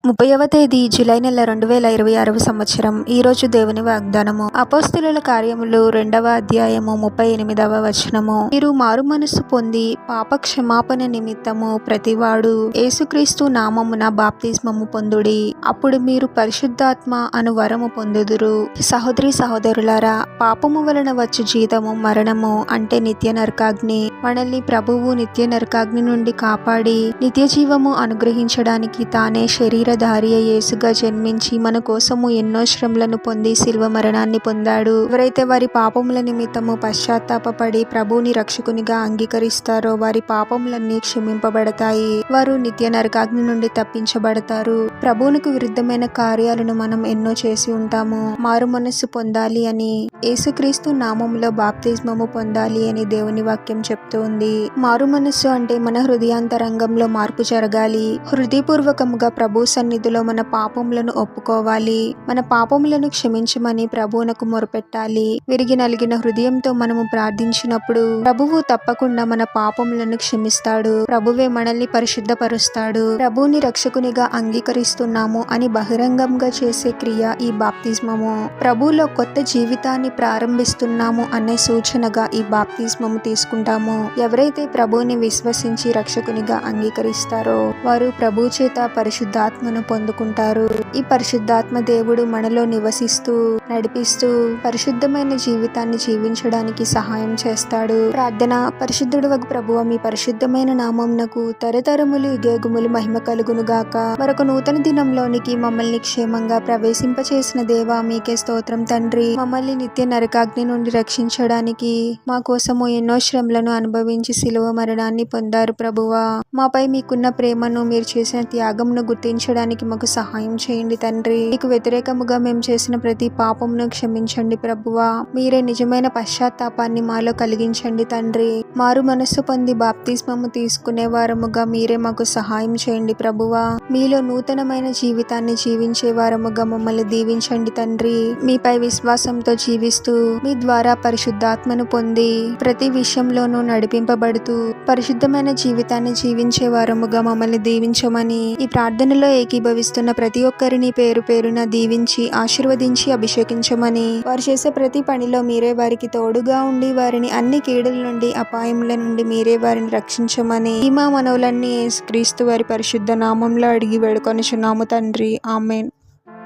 30వ తేదీ జూలై నెల 2026 సంవత్సరం. ఈరోజు దేవుని వాగ్దానము. అపోస్తలుల కార్యములు 2వ అధ్యాయము 38వ వచనము. మీరు మారు మనస్సు పొంది పాప క్షమాపణ నిమిత్తము ప్రతివాడు యేసుక్రీస్తు నామమున బాప్తిస్మము పొందుడి, అప్పుడు మీరు పరిశుద్ధాత్మ అను వరము పొందుదురు. సహోదరి సహోదరులారా, పాపము వలన వచ్చు జీతము మరణము, అంటే నిత్య నరకాగ్ని. మనల్ని ప్రభువు నిత్య నరకాగ్ని నుండి కాపాడి నిత్య జీవము అనుగ్రహించడానికి తానే శరీరధారి యేసుగా జన్మించి మన కోసము ఎన్నో శ్రమలను పొంది శిల్వ మరణాన్ని పొందాడు. ఎవరైతే వారి పాపముల నిమిత్తము పశ్చాత్తాపపడి ప్రభువుని రక్షకునిగా అంగీకరిస్తారో వారి పాపములన్నీ క్షమింపబడతాయి. వారు నిత్య నరకాగ్ని నుండి తప్పించబడతారు. ప్రభువునికి విరుద్ధమైన కార్యాలను మనం ఎన్నో చేసి ఉంటాము. మారు మనస్సు పొందాలి అని, యేసుక్రీస్తు నామములో బాప్తిస్మము పొందాలి అని దేవుని వాక్యం చెప్తూ ఉంది. మారు మనస్సు అంటే మన హృదయాంతరంగంలో మార్పు జరగాలి. హృదయపూర్వకముగా ప్రభు సన్నిధిలో మన పాపములను ఒప్పుకోవాలి. మన పాపములను క్షమించమని ప్రభువునకు మొరపెట్టాలి. విరిగి నలిగిన హృదయంతో మనము ప్రార్థించినప్పుడు ప్రభువు తప్పకుండా మన పాపములను క్షమిస్తాడు. ప్రభువే మనల్ని పరిశుద్ధపరుస్తాడు. ప్రభువుని రక్షకునిగా అంగీకరిస్తున్నాము అని బహిరంగంగా చేసే క్రియ ఈ బాప్తిస్మము. ప్రభువులో కొత్త జీవితాన్ని ప్రారంభిస్తున్నాము అనే సూచనగా ఈ బాప్తిస్మము తీసుకుంటాము. ఎవరైతే ప్రభువుని విశ్వసించి రక్షకునిగా అంగీకరిస్తారో వారు ప్రభు చేత పరిశుద్ధాత్మను పొందుకుంటారు. ఈ పరిశుద్ధాత్మ దేవుడు మనలో నివసిస్తూ నడిపిస్తూ పరిశుద్ధమైన జీవితాన్ని జీవించడానికి సహాయం చేస్తాడు. ప్రార్థన. పరిశుద్ధుడవగు ప్రభువా, మీ పరిశుద్ధమైన నామమునకు తరతరములు యుగయుగములు మహిమ కలుగును గాక. మరొక నూతన దినంలోనికి మమ్మల్ని క్షేమంగా ప్రవేశింపచేసిన దేవా, మీకే స్తోత్రం తండ్రి. మమ్మల్ని నిత్య నరకాగ్ని నుండి రక్షించడానికి మా కోసము ఎన్నో శ్రమలను అనుభవించి శిలువ మరణాన్ని పొందారు ప్రభువా. మాపై మీకున్న ప్రేమను, మీరు చేసిన త్యాగమును గుర్తించడానికి మాకు సహాయం చేయండి తండ్రి. మీకు వ్యతిరేకముగా మేము చేసిన ప్రతి పాపమును క్షమించండి ప్రభువా. మీరే నిజమైన పశ్చాత్తాపాన్ని మాలో కలిగించండి తండ్రి. మారు మనస్సు పొంది బాప్తిస్మము తీసుకునే వారముగా మీరే మాకు సహాయం చేయండి ప్రభువా. మీలో నూతనమైన జీవితాన్ని జీవించే వారముగా మమ్మల్ని దీవించండి తండ్రి. మీపై విశ్వాసంతో జీవిస్తూ మీ ద్వారా పరిశుద్ధాత్మను పొంది ప్రతి విషయంలోనూ నడిపింపబడుతూ పరిశుద్ధమైన జీవితాన్ని జీవించే వారముగా మమ్మల్ని దీవించమని, ఈ ప్రార్థనలో ఏకీభవిస్తున్న ప్రతి ఒక్కరిని పేరు పేరున దీవించి ఆశీర్వదించి అభిషేకించమని, వారు చేసే ప్రతి పనిలో మీరే వారికి తోడుగా ఉండి వారిని అన్ని కీడుల నుండి అపాయముల నుండి మీరే వారిని రక్షించమని ఈ మా మనవులన్నీ యేసుక్రీస్తు వారి పరిశుద్ధ నామంలో అడిగి వేడుకొనుచున్నాము తండ్రి. ఆమేన్.